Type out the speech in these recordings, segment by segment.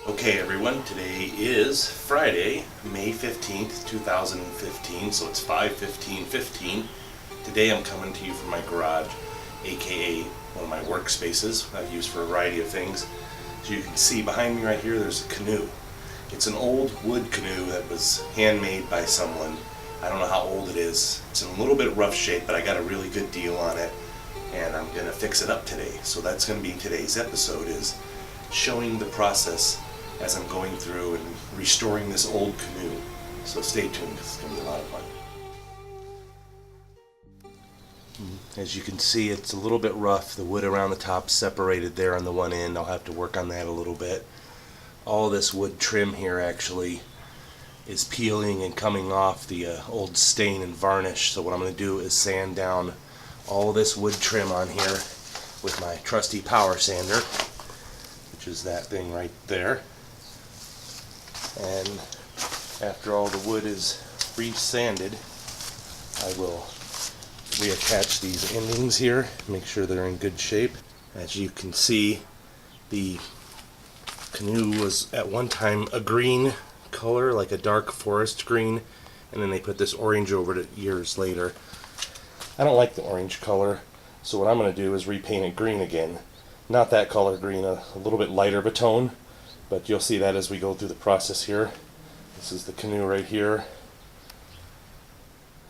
Okay everyone, today is Friday, May 15th, 2015, so it's 5:15:15. Today I'm coming to you from my garage, aka one of my workspaces I've used for a variety of things. As you can see behind me right here, there's a canoe. It's an old wood canoe that was handmade by someone. I don't know how old it is. It's in a little bit rough shape, but I got a really good deal on it, and I'm going to fix it up today. So that's going to be today's episode, is showing the process as I'm going through and restoring this old canoe. So stay tuned, because it's going to be a lot of fun. As you can see, it's a little bit rough. The wood around the top separated there on the one end. I'll have to work on that a little bit. All this wood trim here actually is peeling and coming off the old stain and varnish. So what I'm going to do is sand down all this wood trim on here with my trusty power sander, which is that thing right there. And after all the wood is re-sanded, I will reattach these endings here, make sure they're in good shape. As you can see, the canoe was at one time a green color, like a dark forest green, and then they put this orange over it years later. I don't like the orange color, so what I'm going to do is repaint it green again. Not that color green, a little bit lighter of a tone, but you'll see that as we go through the process here. This is the canoe right here.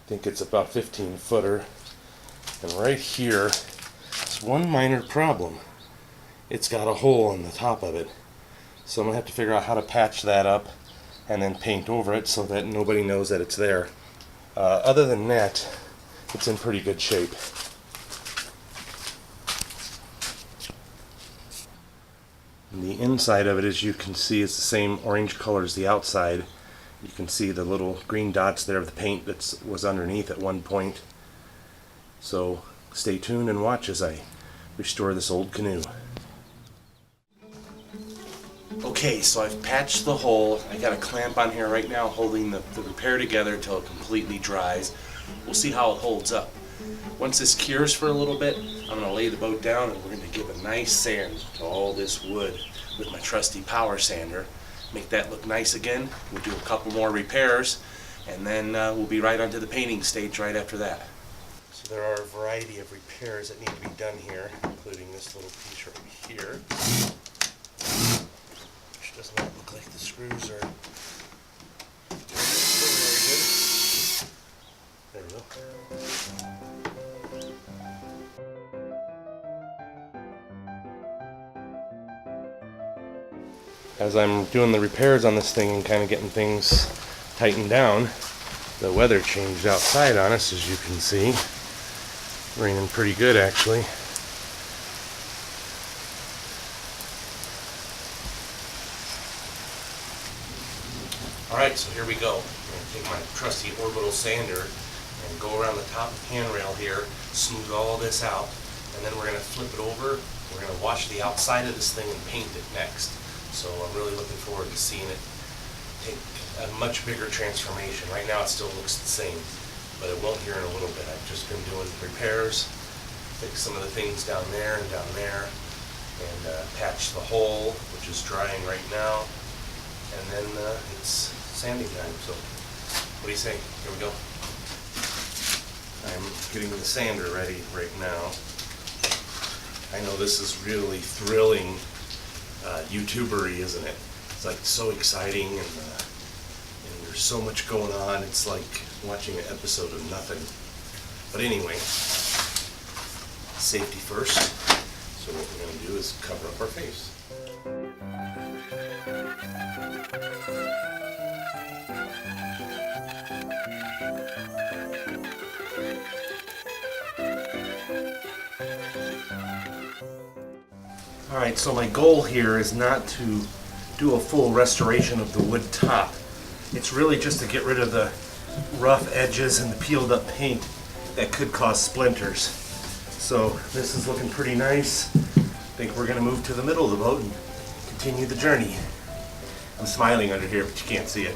I think it's about 15-footer. And right here, it's one minor problem. It's got a hole in the top of it. So I'm going to have to figure out how to patch that up and then paint over it so that nobody knows that it's there. Other than that, it's in pretty good shape. And the inside of it, as you can see, is the same orange color as the outside. You can see the little green dots there of the paint that was underneath at one point. So stay tuned and watch as I restore this old canoe. Okay, so I've patched the hole. I got a clamp on here right now holding the repair together until it completely dries. We'll see how it holds up. Once this cures for a little bit, I'm going to lay the boat down and we're going to give a nice sand to all this wood with my trusty power sander. Make that look nice again. We'll do a couple more repairs, and then we'll be right onto the painting stage right after that. So there are a variety of repairs that need to be done here, including this little piece right here, which does not look like the screws are very good. There we go. As I'm doing the repairs on this thing and kind of getting things tightened down, the weather changed outside on us, as you can see. Raining pretty good, actually. Alright, so here we go. I'm going to take my trusty orbital sander and go around the top of the handrail here, smooth all this out, and then we're going to flip it over. We're going to wash the outside of this thing and paint it next. So I'm really looking forward to seeing it take a much bigger transformation. Right now it still looks the same, but it won't here in a little bit. I've just been doing repairs, fixed some of the things down there and and patched the hole, which is drying right now, and then it's sanding time. So what do you say? Here we go. I'm getting the sander ready right now. I know this is really thrilling YouTubery, isn't it? It's like so exciting, and there's so much going on. It's like watching an episode of nothing. But anyway, safety first. So what we're going to do is cover up our face. Alright, so my goal here is not to do a full restoration of the wood top. It's really just to get rid of the rough edges and the peeled up paint that could cause splinters. So this is looking pretty nice. I think we're going to move to the middle of the boat and continue the journey. I'm smiling under here, but you can't see it.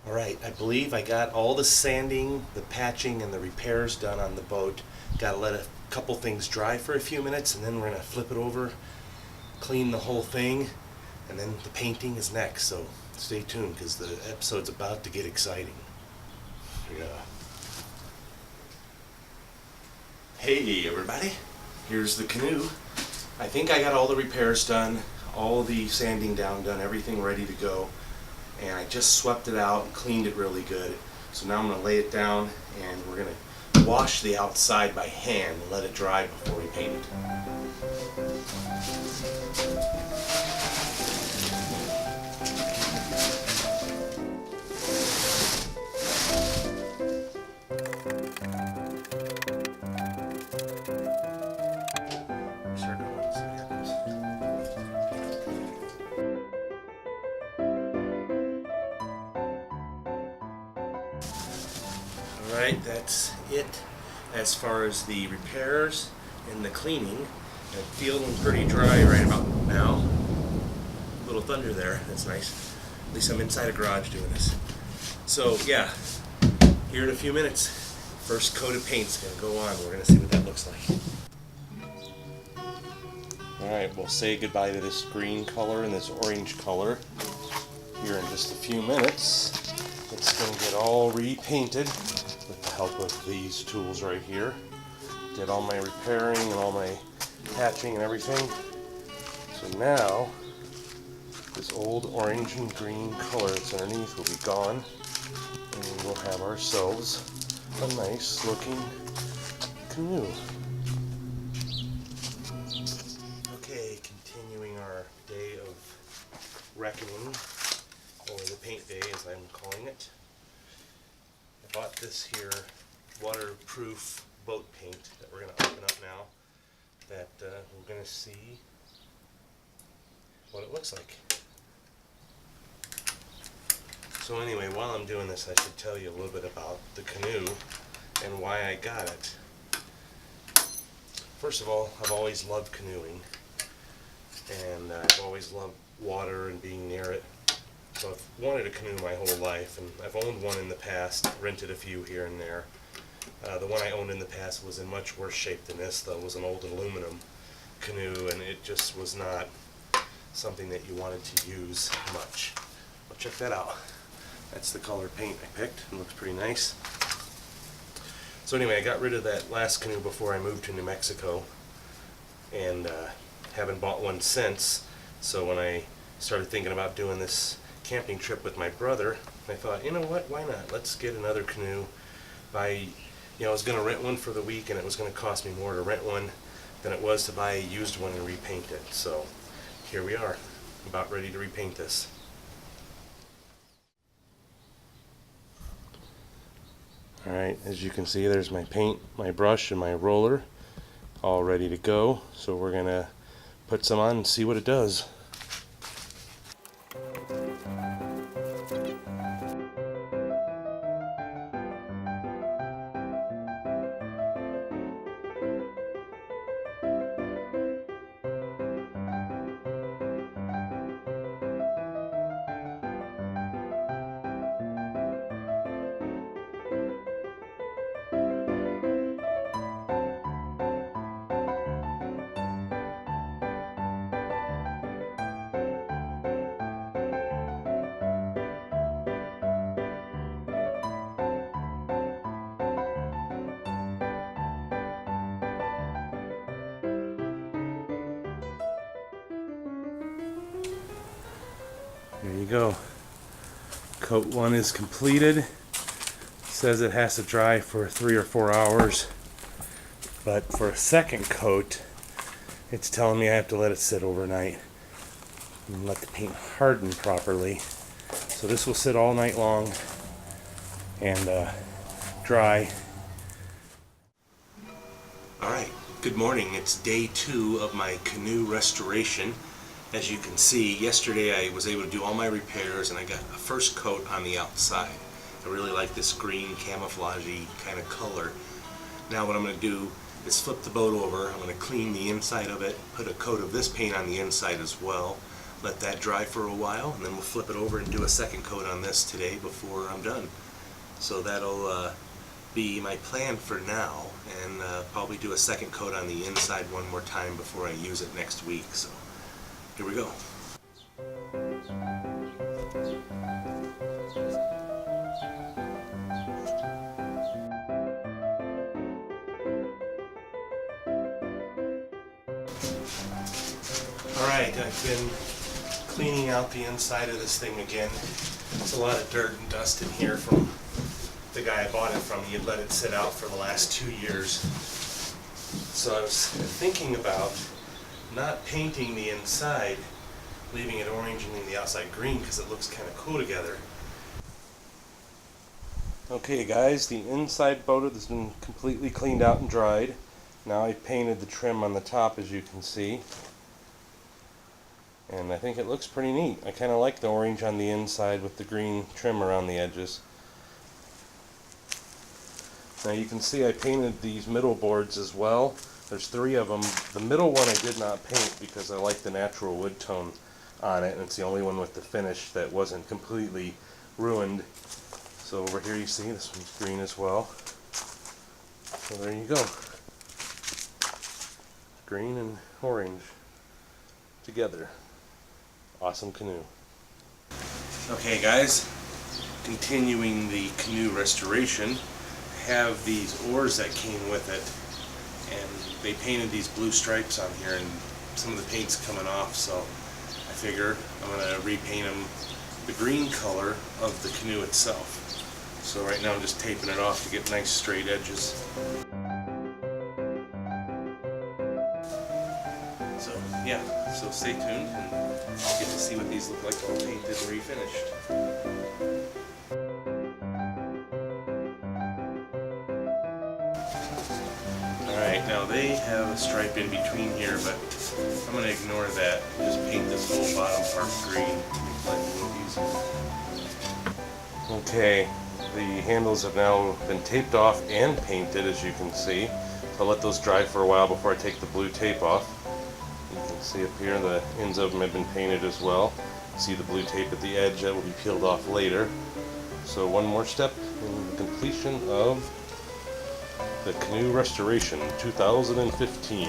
Alright, I believe I got all the sanding, the patching, and the repairs done on the boat. Gotta let a couple things dry for a few minutes, and then we're gonna flip it over, clean the whole thing, and then the painting is next. So stay tuned, because the episode's about to get exciting. Yeah. Hey everybody, here's the canoe. I think I got all the repairs done, all the sanding done, everything ready to go. And I just swept it out and cleaned it really good. So now I'm going to lay it down and we're going to wash the outside by hand and let it dry before we paint it. Alright, that's it as far as the repairs and the cleaning. I'm feeling pretty dry right about now. A little thunder there, that's nice. At least I'm inside a garage doing this. So yeah, here in a few minutes, first coat of paint's going to go on. We're going to see what that looks like. Alright, we'll say goodbye to this green color and this orange color here in just a few minutes. It's going to get all repainted with the help of these tools right here. Did all my repairing and all my patching and everything. So now, this old orange and green color that's underneath will be gone, and we'll have ourselves a nice looking canoe. Okay, continuing our day of reckoning, or the paint day as I'm calling it. I bought this here waterproof boat paint that we're going to open up now, that we're going to see what it looks like. So anyway, while I'm doing this, I should tell you a little bit about the canoe and why I got it. First of all, I've always loved canoeing, and I've always loved water and being near it. So I've wanted a canoe my whole life, and I've owned one in the past, rented a few here and there. The one I owned in the past was in much worse shape than this, though. It was an old aluminum canoe, and it just was not something that you wanted to use much. Well, check that out. That's the color paint I picked. It looks pretty nice. So anyway, I got rid of that last canoe before I moved to New Mexico, and haven't bought one since. So when I started thinking about doing this camping trip with my brother, I thought, you know what, why not? Let's get another canoe. I was going to rent one for the week, and it was going to cost me more to rent one than it was to buy a used one and repaint it. So here we are, about ready to repaint this. Alright, as you can see, there's my paint, my brush, and my roller all ready to go. So we're going to put some on and see what it does. There you go. Coat 1 is completed. It says it has to dry for 3 or 4 hours, but for a second coat, it's telling me I have to let it sit overnight and let the paint harden properly. So this will sit all night long and dry. Alright, good morning. It's day 2 of my canoe restoration. As you can see, yesterday I was able to do all my repairs and I got a first coat on the outside. I really like this green camouflagey kind of color. Now what I'm going to do is flip the boat over. I'm going to clean the inside of it, put a coat of this paint on the inside as well. let that dry for a while, and then we'll flip it over and do a second coat on this today before I'm done. So that'll be my plan for now, and probably do a second coat on the inside one more time before I use it next week. So here we go. Alright, I've been cleaning out the inside of this thing again. There's a lot of dirt and dust in here from the guy I bought it from. He had let it sit out for the last 2 years. So I was thinking about not painting the inside, leaving it orange and leaving the outside green because it looks kind of cool together. Okay guys, the inside boat has been completely cleaned out and dried. Now I painted the trim on the top, as you can see. And I think it looks pretty neat. I kind of like the orange on the inside with the green trim around the edges. Now you can see I painted these middle boards as well. There's 3 of them. The middle one I did not paint because I like the natural wood tone on it, and it's the only one with the finish that wasn't completely ruined. So over here you see this one's green as well. So there you go. Green and orange together. Awesome canoe. Okay guys, continuing the canoe restoration, I have these oars that came with it, and they painted these blue stripes on here and some of the paint's coming off, so I figure I'm going to repaint them the green color of the canoe itself. So right now I'm just taping it off to get nice straight edges. So yeah, so stay tuned and I'll get to see what these look like all painted and refinished. Alright, now they have a stripe in between here, but I'm going to ignore that and just paint this whole bottom part green to make life a little easier. Okay, the handles have now been taped off and painted, as you can see. So I'll let those dry for a while before I take the blue tape off. You can see up here the ends of them have been painted as well. See the blue tape at the edge that will be peeled off later. So one more step in the completion of the Canoe Restoration 2015.